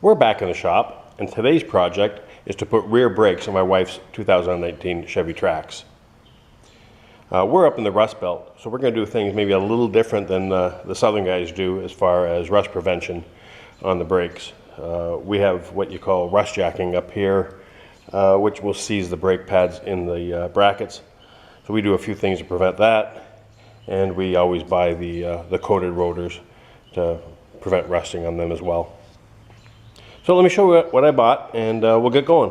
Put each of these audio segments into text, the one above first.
We're back in the shop, and today's project is to put rear brakes on my wife's 2019 Chevy Trax. We're up in the Rust Belt, so we're going to do things maybe a little different than the southern guys do as far as rust prevention on the brakes. We have what you call rust jacking up here, which will seize the brake pads in the brackets. So we do a few things to prevent that, and we always buy the coated rotors to prevent rusting on them as well. So let me show you what I bought, and we'll get going.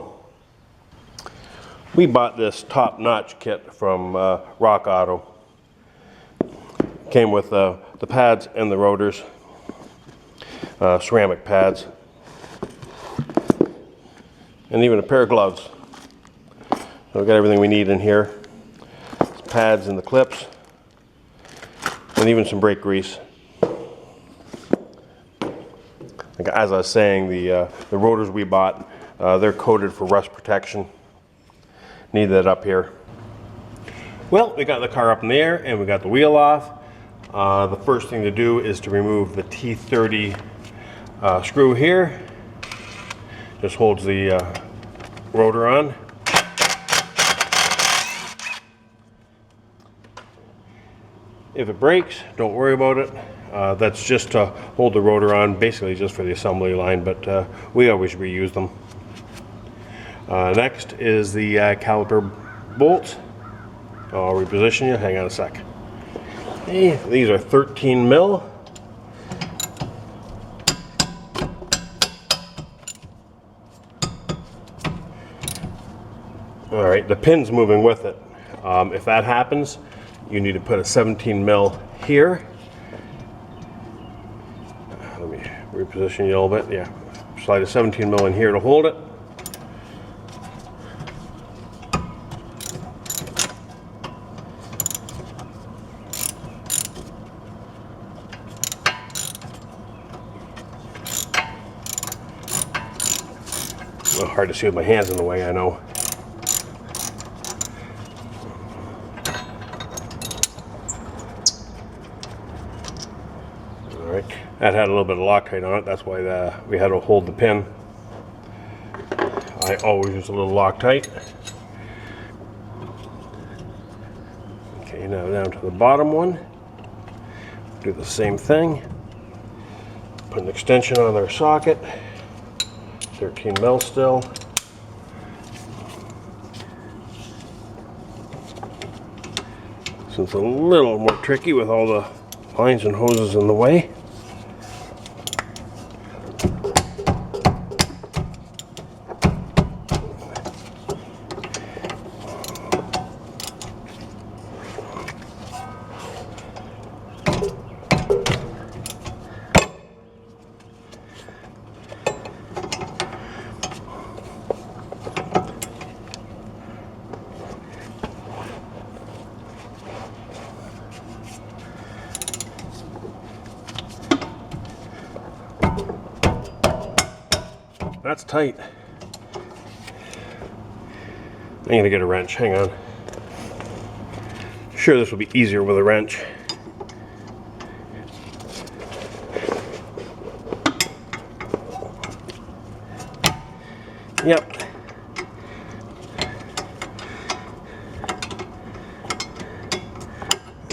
We bought this top-notch kit from Rock Auto. Came with the pads and the rotors, ceramic pads, and even a pair of gloves. So we've got everything we need in here. Pads and the clips, and even some brake grease. As I was saying, the rotors we bought, they're coated for rust protection. Need that up here. Well, we got the car up in the air and we got the wheel off. The first thing to do is to remove the T30 screw here. Just holds the rotor on. If it breaks, don't worry about it. That's just to hold the rotor on, basically just for the assembly line, but we always reuse them. Next is the caliper bolts. I'll reposition you, hang on a sec. Okay, these are 13 mil. All right, the pin's moving with it. If that happens, you need to put a 17 mil here. Let me reposition you a little bit. Yeah, slide a 17 mil in here to hold it. A little hard to see with my hands in the way, I know. That had a little bit of Loctite on it, that's why we had to hold the pin. I always use a little Loctite. Okay, now down to the bottom one. Do the same thing. Put an extension on their socket. 13 mil still. So it's a little more tricky with all the lines and hoses in the way. That's tight. I'm gonna get a wrench, hang on. Sure, this will be easier with a wrench. Yep.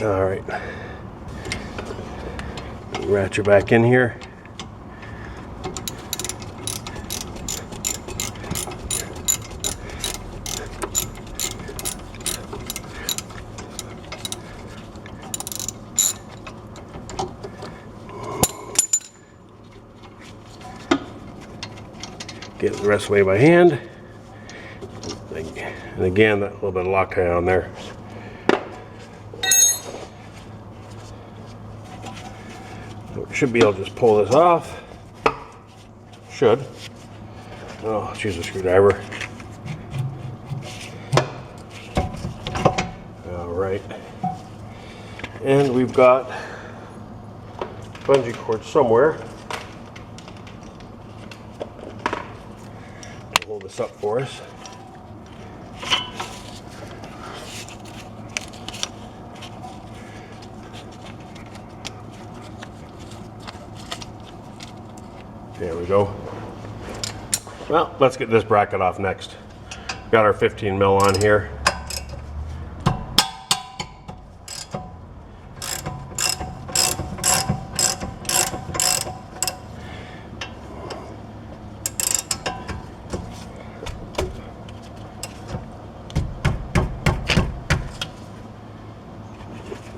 All right. Ratchet back in here. Get the rest of the way by hand. And again, that little bit of Loctite on there. So we should be able to just pull this off. Should. Oh, let's use a screwdriver. All right. And we've got bungee cord somewhere. Hold this up for us. There we go. Well, let's get this bracket off next. Got our 15 mil on here.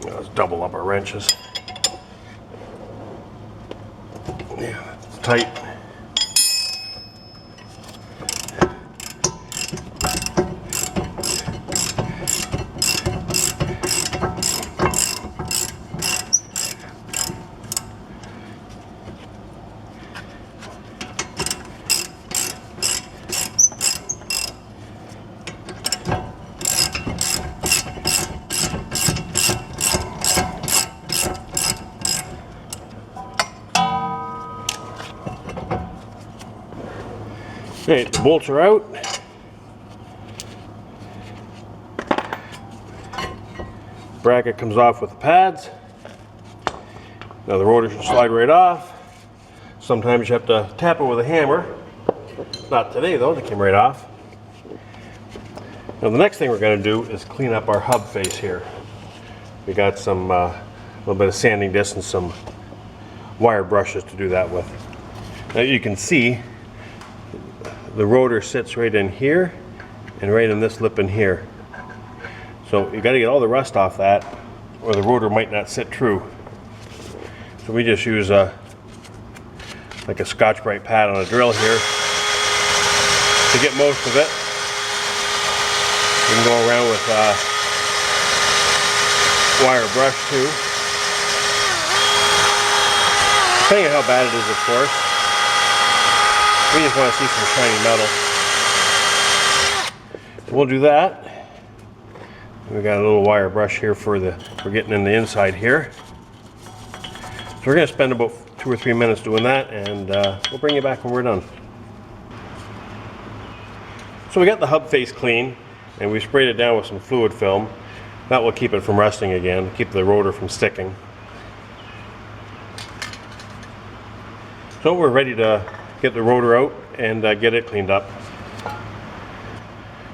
Let's double up our wrenches. Yeah, it's tight. Okay, the bolts are out. Bracket comes off with the pads. Now the rotor should slide right off. Sometimes you have to tap it with a hammer. Not today though, they came right off. Now the next thing we're going to do is clean up our hub face here. We got some little bit of sanding disc and some wire brushes to do that with. Now you can see the rotor sits right in here and right in this lip in here. So you got to get all the rust off that or the rotor might not sit true. So we just use like a Scotch-Brite pad on a drill here to get most of it. You can go around with wire brush too. Depending on how bad it is, of course. We just want to see some shiny metal. So we'll do that. We got a little wire brush here for we're getting in the inside here. So we're going to spend about 2 or 3 minutes doing that, and we'll bring you back when we're done. So we got the hub face clean, and we sprayed it down with some fluid film. That will keep it from rusting again, keep the rotor from sticking. So we're ready to get the rotor out and get it cleaned up. So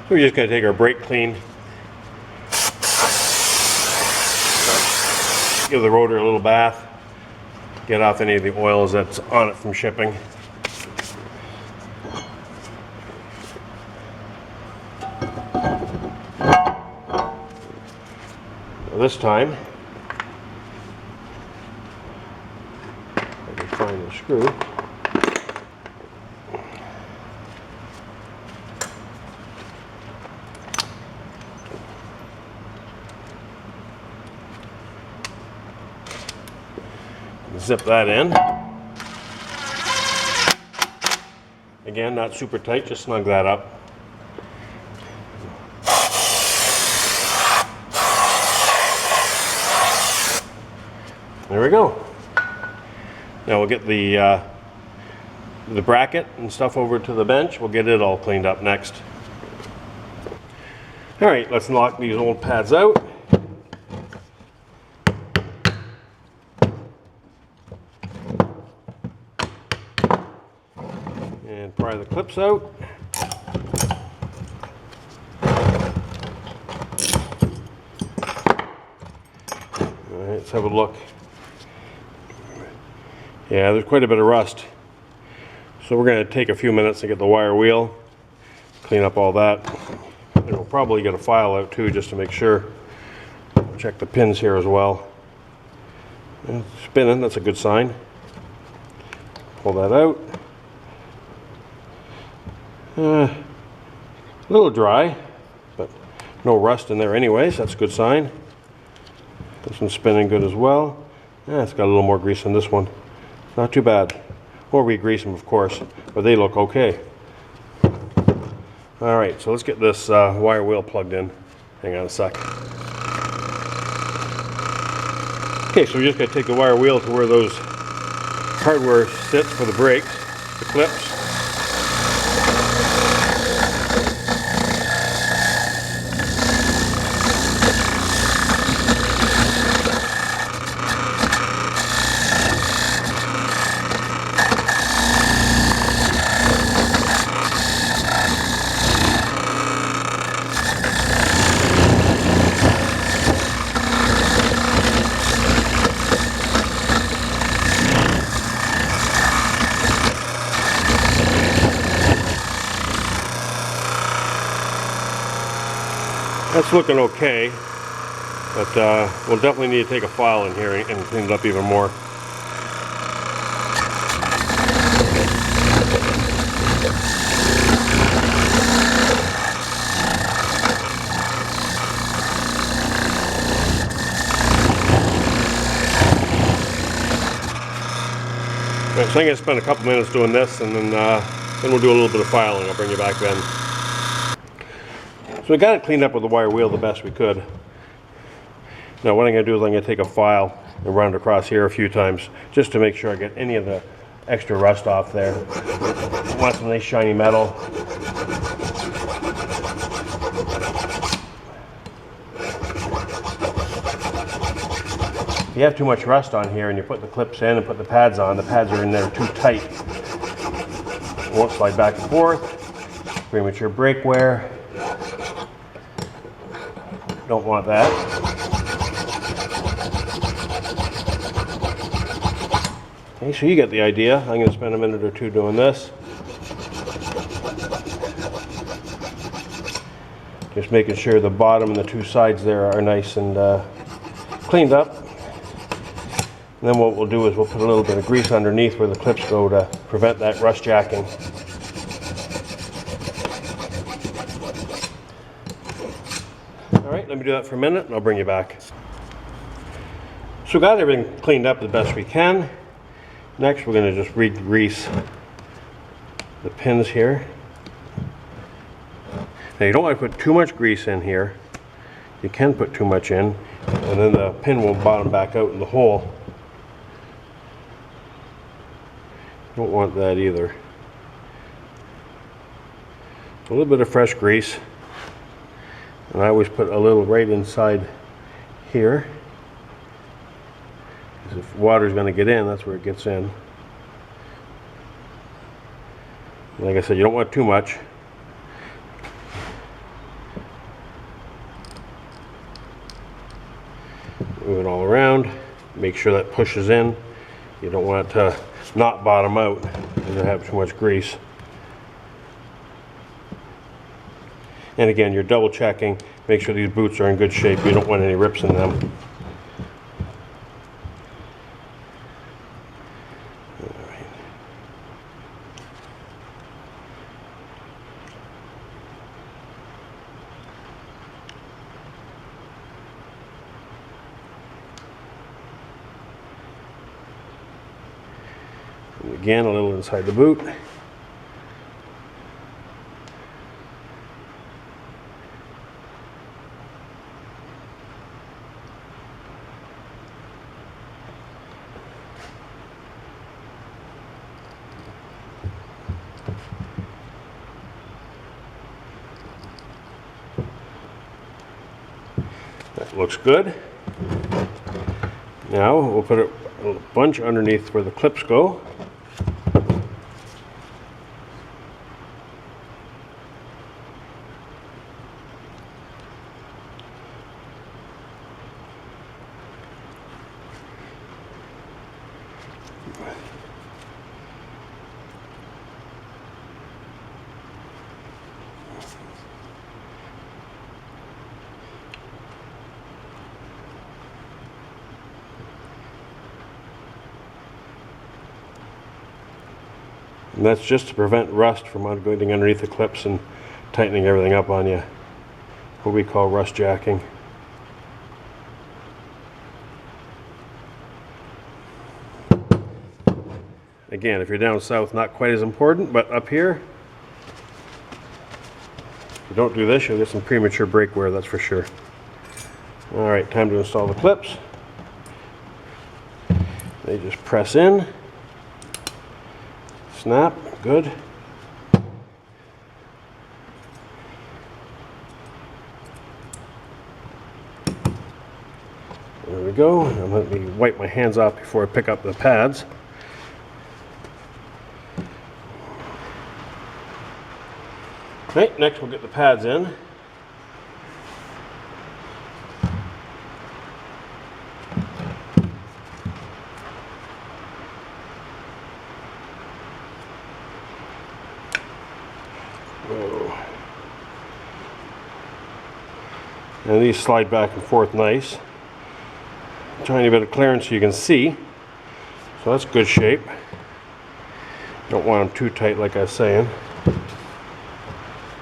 we're just going to take our brake clean, give the rotor a little bath, get off any of the oils that's on it from shipping. Now this time, I can find the screw. Zip that in. Again, not super tight, just snug that up. There we go. Now we'll get the bracket and stuff over to the bench. We'll get it all cleaned up next. All right, let's knock these old pads out. And pry the clips out. All right, let's have a look. Yeah, there's quite a bit of rust. So we're going to take a few minutes to get the wire wheel, clean up all that. And we'll probably get a file out too just to make sure. Check the pins here as well. Yeah, spinning, that's a good sign. Pull that out. A little dry, but no rust in there anyways, that's a good sign. This one's spinning good as well. Yeah, it's got a little more grease than this one. Not too bad. Or re-grease them, of course, but they look okay. All right, so let's get this wire wheel plugged in. Hang on a sec. Okay, so we're just going to take the wire wheel to where those hardware sits for the brakes, the clips. That's looking okay, but we'll definitely need to take a file in here and clean it up even more. Right, so I'm going to spend a couple minutes doing this, and then we'll do a little bit of filing. I'll bring you back then. So we got it cleaned up with the wire wheel the best we could. Now what I'm going to do is I'm going to take a file and run it across here a few times just to make sure I get any of the extra rust off there. I want some nice shiny metal. If you have too much rust on here and you put the clips in and put the pads on, the pads are in there too tight. It won't slide back and forth. Premature brake wear. Don't want that. Okay, so you get the idea. I'm going to spend a minute or two doing this. Just making sure the bottom and the two sides there are nice and cleaned up. And then what we'll do is we'll put a little bit of grease underneath where the clips go to prevent that rust jacking. Alright, let me do that for a minute and I'll bring you back. So we got everything cleaned up the best we can. Next we're going to just re-grease the pins here. Now you don't want to put too much grease in here. You can put too much in and then the pin will bottom back out in the hole. Don't want that either. A little bit of fresh grease, and I always put a little right inside here, because if water is going to get in, that's where it gets in. Like I said, you don't want too much. Move it all around, make sure that pushes in. You don't want it to not bottom out and you have too much grease. And again, you're double checking, make sure these boots are in good shape. You don't want any rips in them. All right. And again, a little inside the boot. That looks good. Now we'll put a bunch underneath where the clips go. And that's just to prevent rust from going underneath the clips and tightening everything up on you. What we call rust jacking. Again, if you're down south, not quite as important, but up here, if you don't do this, you'll get some premature brake wear, that's for sure. All right, time to install the clips. They just press in. Snap, good. There we go. And let me wipe my hands off before I pick up the pads. Okay, next we'll get the pads in. And these slide back and forth nice. Tiny bit of clearance so you can see. So that's good shape. Don't want them too tight like I was saying.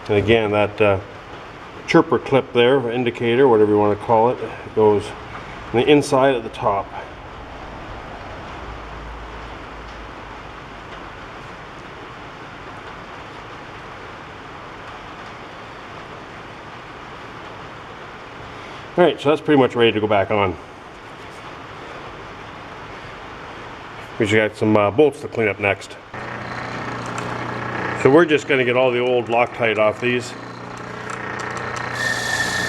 And again, that chirper clip there, indicator, whatever you want to call it, goes on the inside at the top. Alright, so that's pretty much ready to go back on. We just got some bolts to clean up next. So we're just going to get all the old Loctite off these.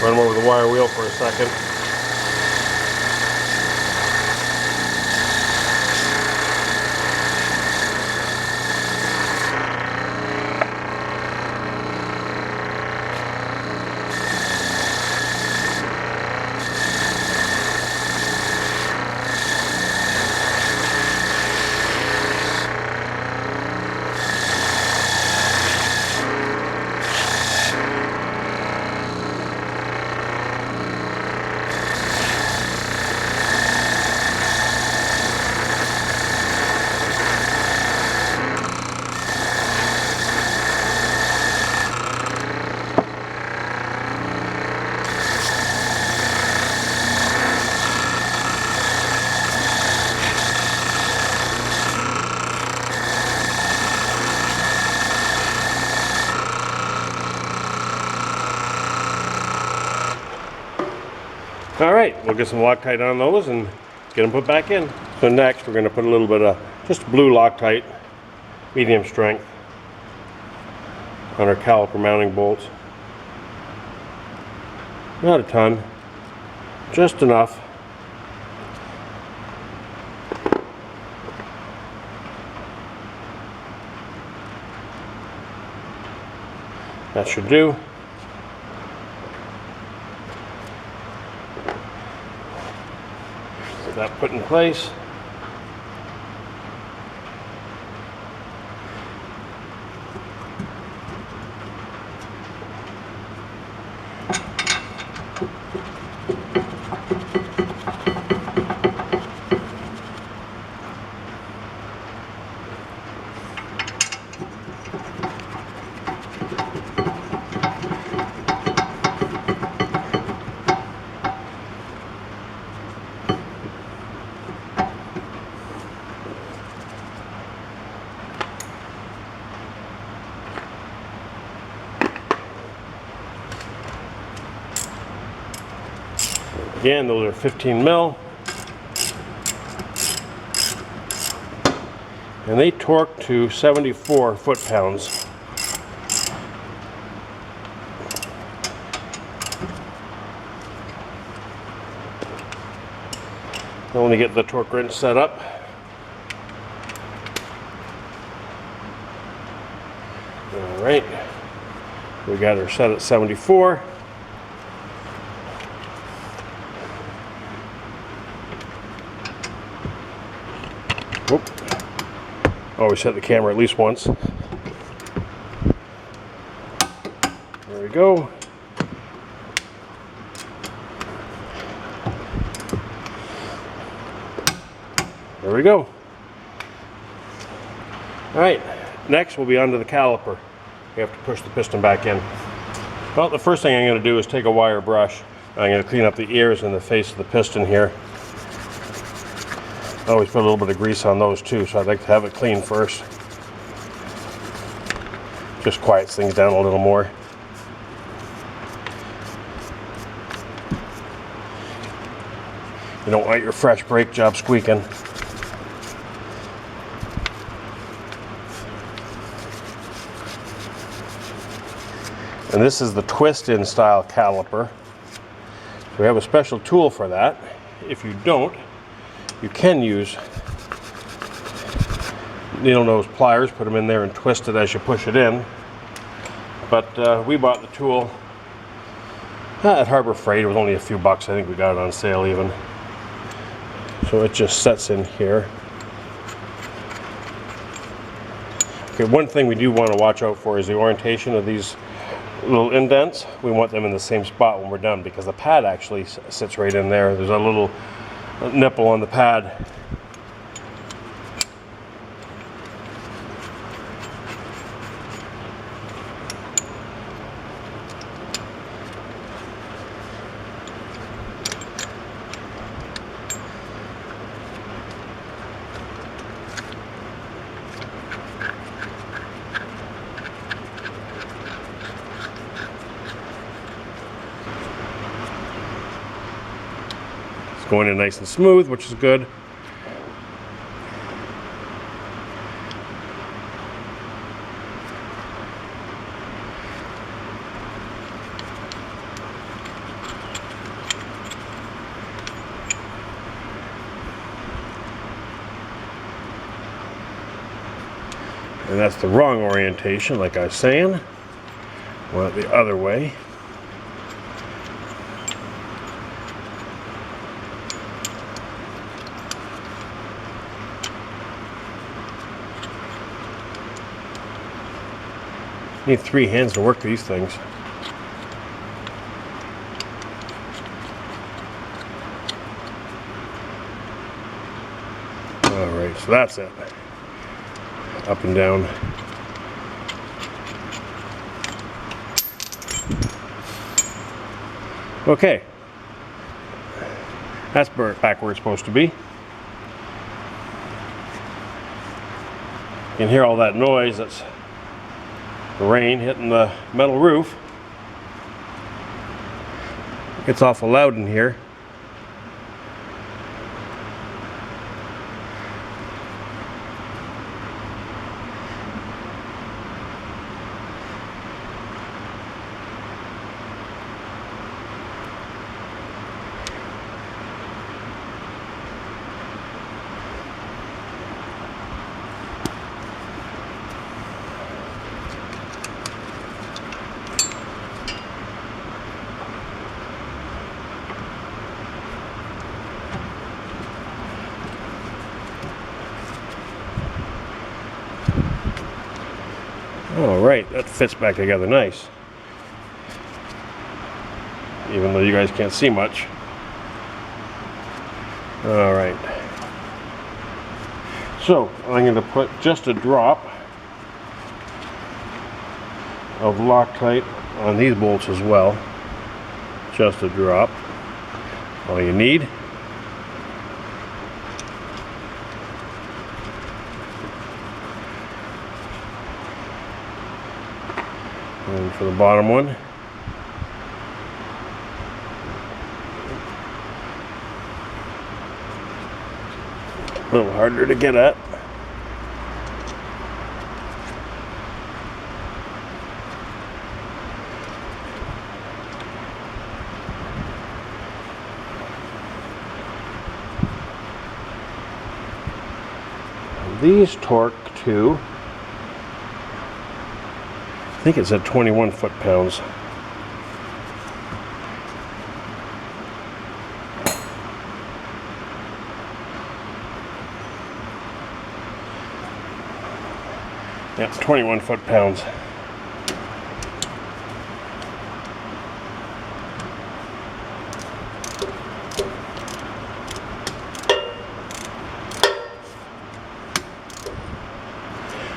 Run them over the wire wheel for a second. Alright, we'll get some Loctite on those and get them put back in. So next we're going to put a little bit of just blue Loctite, medium strength, on our caliper mounting bolts. Not a ton, just enough. That should do. That put in place. Again, those are 15 mil. And they torque to 74 foot-pounds. I want to get the torque wrench set up. All right, we got her set at 74. Whoop. Always set the camera at least once. There we go. There we go. Alright, next we'll be onto the caliper. We have to push the piston back in. Well, the first thing I'm going to do is take a wire brush. I'm going to clean up the ears and the face of the piston here. I always put a little bit of grease on those too, so I'd like to have it clean first. Just quiets things down a little more. You don't want your fresh brake job squeaking. And this is the twist-in style caliper. We have a special tool for that. If you don't, you can use needle nose pliers, put them in there and twist it as you push it in. But we bought the tool at Harbor Freight. It was only a few bucks. I think we got it on sale even. So it just sets in here. Okay, one thing we do want to watch out for is the orientation of these little indents, we want them in the same spot when we're done, because the pad actually sits right in there. There's a little nipple on the pad. Going in nice and smooth, which is good. And that's the wrong orientation, like I was saying. Want it the other way. Need 3 hands to work these things. Alright, so that's it. Up and down. Okay. That's back where it's supposed to be. You can hear all that noise. That's the rain hitting the metal roof. It's awful loud in here. All right, that fits back together nice. Even though you guys can't see much. All right. So I'm going to put just a drop of Loctite on these bolts as well. Just a drop. All you need. And for the bottom one, a little harder to get at. And these torque to, I think it's at 21 foot-pounds. Yeah, 21 foot-pounds.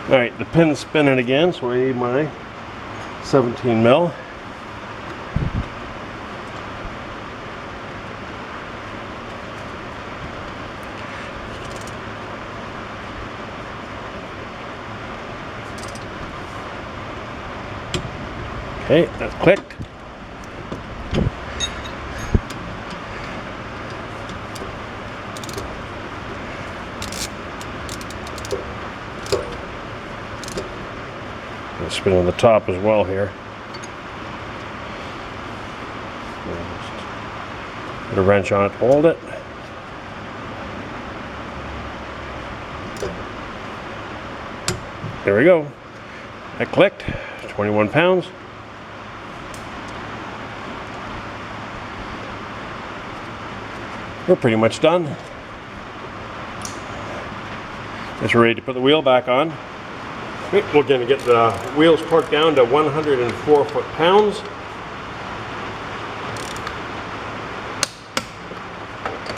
All right, the pin's spinning again, so I need my 17 mil. Okay, that's clicked. I'll spin on the top as well here. Put a wrench on it to hold it. There we go. That clicked. 21 pounds. We're pretty much done. Just ready to put the wheel back on. We're going to get the wheels torqued down to 104 foot-pounds.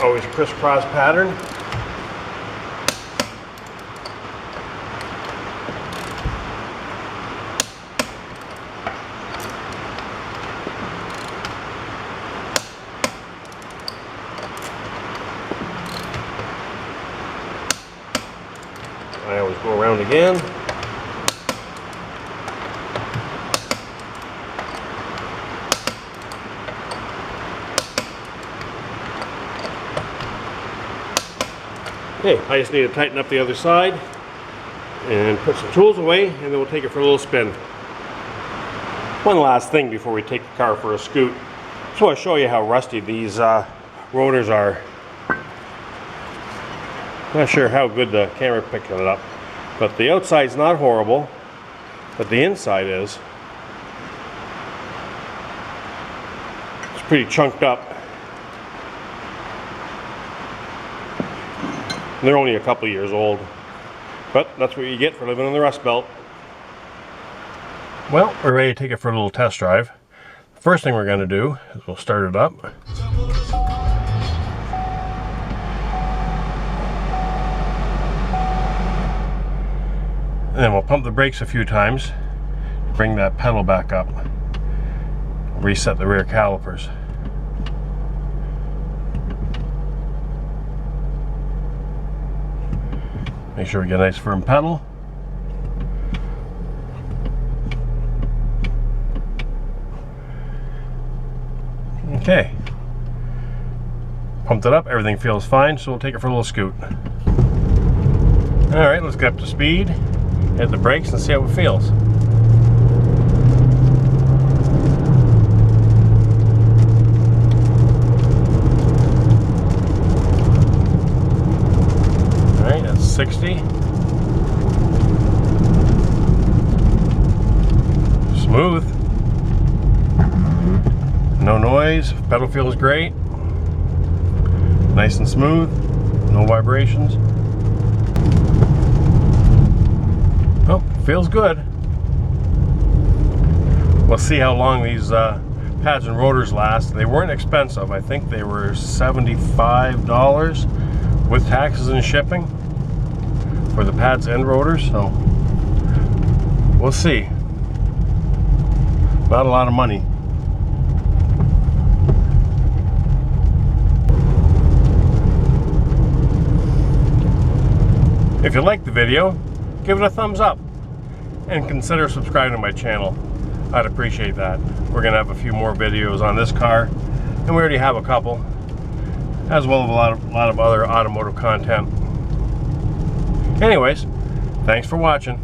Always crisscross pattern. I always go around again. Okay, I just need to tighten up the other side and put some tools away, and then we'll take it for a little spin. One last thing before we take the car for a scoot. Just want to show you how rusty these rotors are. Not sure how good the camera picked it up, but the outside's not horrible, but the inside is. It's pretty chunked up. They're only a couple years old, but that's what you get for living in the Rust Belt. Well, we're ready to take it for a little test drive. The first thing we're going to do is we'll start it up. And then we'll pump the brakes a few times to bring that pedal back up. Reset the rear calipers. Make sure we get a nice firm pedal. Okay. Pumped it up, everything feels fine, so we'll take it for a little scoot. Alright, let's get up to speed, hit the brakes and see how it feels. Alright, that's 60. Smooth. No noise, pedal feels great. Nice and smooth, no vibrations. Oh, feels good. We'll see how long these pads and rotors last. They weren't expensive. I think they were $75 with taxes and shipping for the pads and rotors, so we'll see. Not a lot of money. If you liked the video, give it a thumbs up and consider subscribing to my channel. I'd appreciate that. We're gonna have a few more videos on this car, and we already have a couple, as well as a lot of other automotive content. Anyways, thanks for watching.